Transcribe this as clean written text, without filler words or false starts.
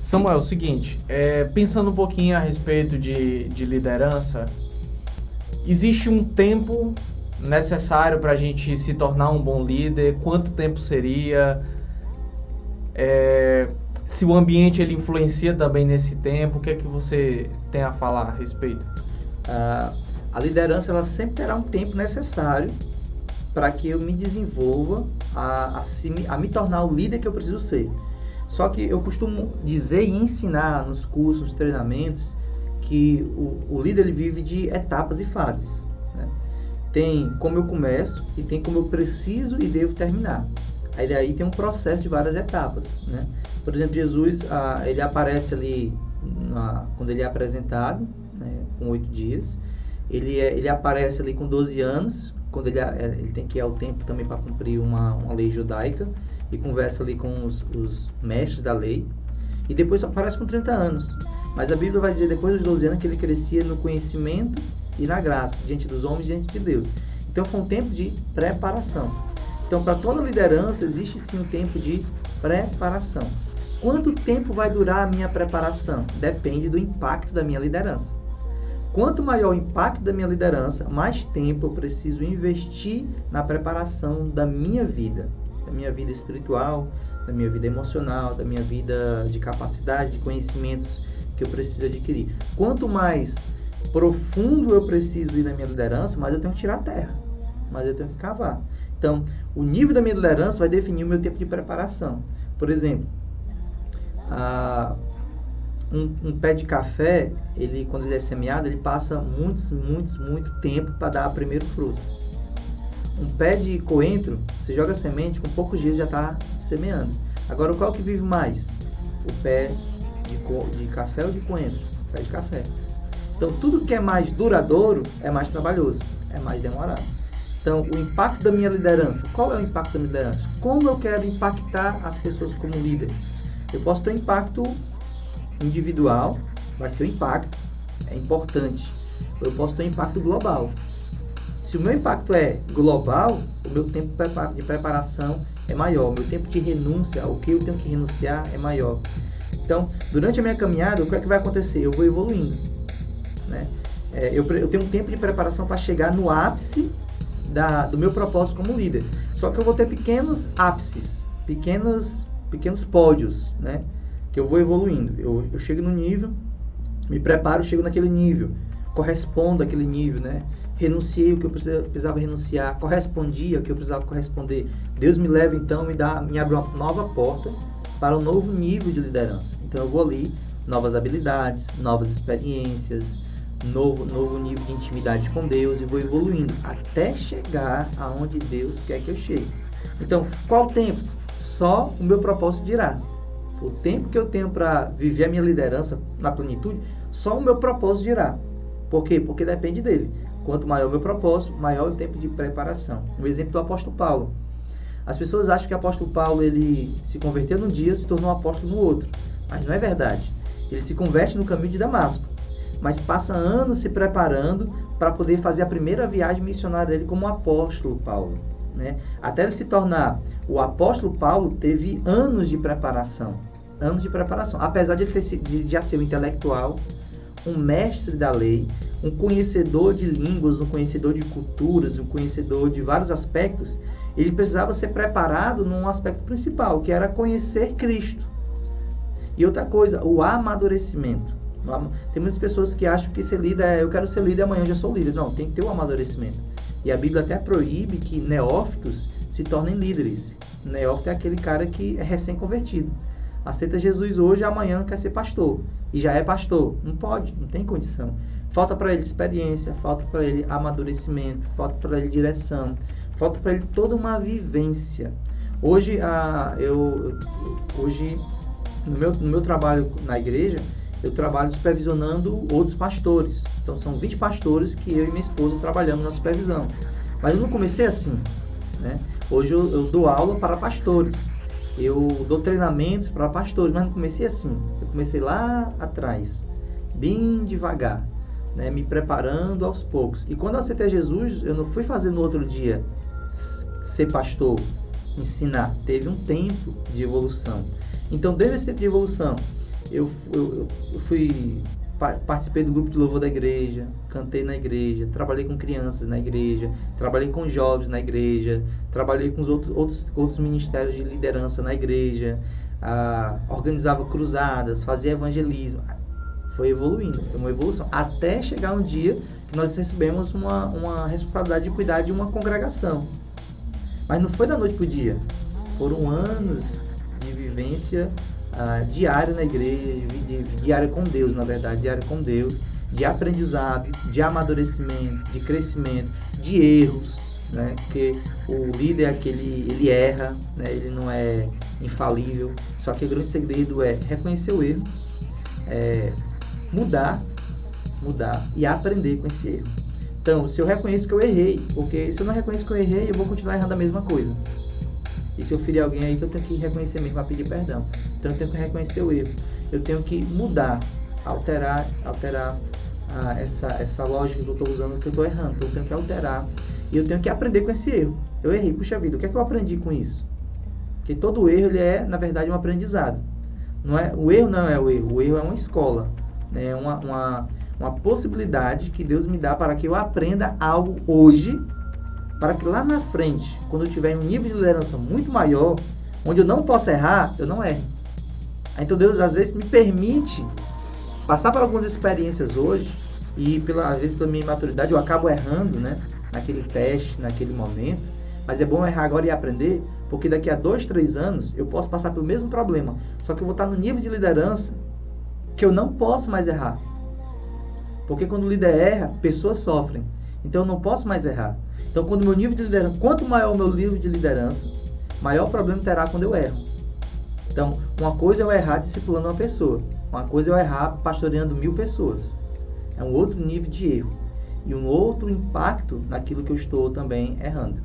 Samuel, é o seguinte, pensando um pouquinho a respeito de liderança, existe um tempo necessário para a gente se tornar um bom líder? Quanto tempo seria? Se o ambiente ele influencia também nesse tempo, o que é que você tem a falar a respeito? A liderança ela sempre terá um tempo necessário para que eu me desenvolva a me tornar o líder que eu preciso ser. Só que eu costumo dizer e ensinar nos cursos, nos treinamentos, que o líder ele vive de etapas e fases, né? Tem como eu começo e tem como eu preciso e devo terminar. Aí daí tem um processo de várias etapas, né? Por exemplo, Jesus, ele aparece ali quando ele é apresentado, né, com 8 dias. Ele aparece ali com 12 anos, quando ele tem que ir ao templo também para cumprir uma lei judaica, e conversa ali com os mestres da lei. E depois aparece com 30 anos. Mas a Bíblia vai dizer, depois dos 12 anos, que ele crescia no conhecimento e na graça, diante dos homens e diante de Deus. Então foi um tempo de preparação. Então, para toda liderança, existe sim um tempo de preparação. Quanto tempo vai durar a minha preparação? Depende do impacto da minha liderança. Quanto maior o impacto da minha liderança, mais tempo eu preciso investir na preparação da minha vida espiritual, da minha vida emocional, da minha vida de capacidade, de conhecimentos que eu preciso adquirir. Quanto mais profundo eu preciso ir na minha liderança, mais eu tenho que tirar a terra, mais eu tenho que cavar. Então, o nível da minha liderança vai definir o meu tempo de preparação. Por exemplo, um pé de café, quando ele é semeado, ele passa muito tempo para dar o primeiro fruto. Um pé de coentro, você joga semente, com poucos dias já está semeando. Agora, qual que vive mais? O pé de café ou de coentro? O pé de café. Então, tudo que é mais duradouro é mais trabalhoso, é mais demorado. Então, o impacto da minha liderança. Qual é o impacto da minha liderança? Como eu quero impactar as pessoas como líder? Eu posso ter um impacto individual, vai ser o impacto, é importante. Eu posso ter um impacto global. Se o meu impacto é global, o meu tempo de preparação é maior, o meu tempo de renúncia, o que eu tenho que renunciar é maior. Então, durante a minha caminhada, o que é que vai acontecer? Eu vou evoluindo, né? Eu tenho um tempo de preparação para chegar no ápice do meu propósito como líder. Só que eu vou ter pequenos ápices, pequenos pódios, né? Que eu vou evoluindo. Eu chego no nível, me preparo, chego naquele nível, correspondo àquele nível, né? Renunciei o que eu precisava renunciar, correspondi ao que eu precisava corresponder. Deus me leva então, me abre uma nova porta para um novo nível de liderança. Então eu vou ali, novas habilidades, novas experiências, novo nível de intimidade com Deus, e vou evoluindo até chegar aonde Deus quer que eu chegue. Então, qual o tempo? Só o meu propósito dirá. O tempo que eu tenho para viver a minha liderança na plenitude, só o meu propósito dirá. Por quê? Porque depende dele. Quanto maior o meu propósito, maior o tempo de preparação. Um exemplo do apóstolo Paulo. As pessoas acham que o apóstolo Paulo ele se converteu num dia e se tornou apóstolo no outro. Mas não é verdade. Ele se converte no caminho de Damasco, mas passa anos se preparando para poder fazer a primeira viagem missionária dele como apóstolo Paulo, né? Até ele se tornar o apóstolo Paulo, teve anos de preparação. Apesar de ele já ser um intelectual, um mestre da lei, um conhecedor de línguas, um conhecedor de culturas, um conhecedor de vários aspectos, ele precisava ser preparado num aspecto principal, que era conhecer Cristo. E outra coisa, o amadurecimento. Tem muitas pessoas que acham que ser líder eu quero ser líder, amanhã eu já sou líder. Não, tem que ter o amadurecimento. E a Bíblia até proíbe que neófitos se tornem líderes. Neófito é aquele cara que é recém-convertido. Aceita Jesus hoje, amanhã quer ser pastor. E já é pastor. Não pode, não tem condição. Falta para ele experiência, falta para ele amadurecimento, falta para ele direção, falta para ele toda uma vivência. Hoje, no meu trabalho na igreja, eu trabalho supervisionando outros pastores. Então, são 20 pastores que eu e minha esposa trabalhamos na supervisão. Mas eu não comecei assim, né? Hoje eu dou aula para pastores. Eu dou treinamentos para pastores, mas não comecei assim. Eu comecei lá atrás, bem devagar, né? Me preparando aos poucos. E quando eu aceitei Jesus, eu não fui fazer no outro dia ser pastor, ensinar. Teve um tempo de evolução. Então, desde esse tempo de evolução, Eu participei do grupo de louvor da igreja, cantei na igreja, trabalhei com crianças na igreja, trabalhei com jovens na igreja, trabalhei com os outros ministérios de liderança na igreja, organizava cruzadas, fazia evangelismo. Foi evoluindo, foi uma evolução, até chegar um dia que nós recebemos uma responsabilidade de cuidar de uma congregação. Mas não foi da noite para o dia, foram anos de vivência diária na igreja, diária com Deus, na verdade, diária com Deus, de aprendizado, de amadurecimento, de crescimento, de erros, né? Porque o líder é aquele, ele erra, né? Ele não é infalível, só que o grande segredo é reconhecer o erro, mudar e aprender com esse erro. Então, se eu reconheço que eu errei, porque se eu não reconheço que eu errei, eu vou continuar errando a mesma coisa. E se eu ferir alguém aí, que eu tenho que reconhecer mesmo, para pedir perdão. Então eu tenho que reconhecer o erro. Eu tenho que mudar, alterar essa lógica que eu estou usando, que eu estou errando. Então eu tenho que alterar. E eu tenho que aprender com esse erro. Eu errei, puxa vida, o que é que eu aprendi com isso? Porque todo erro, ele é, na verdade, um aprendizado. O erro não é o erro é uma escola. É uma possibilidade que Deus me dá para que eu aprenda algo hoje, para que lá na frente, quando eu tiver um nível de liderança muito maior, onde eu não posso errar, eu não erro. Então Deus às vezes me permite passar por algumas experiências hoje, e às vezes pela minha imaturidade eu acabo errando, né, naquele teste, naquele momento, mas é bom errar agora e aprender, porque daqui a 2, 3 anos eu posso passar pelo mesmo problema, só que eu vou estar no nível de liderança que eu não posso mais errar. Porque quando o líder erra, pessoas sofrem. Então eu não posso mais errar. Então quando meu nível de liderança, quanto maior o meu nível de liderança, maior problema terá quando eu erro. Então, uma coisa é eu errar discipulando uma pessoa, uma coisa é eu errar pastoreando 1000 pessoas. É um outro nível de erro e um outro impacto naquilo que eu estou também errando.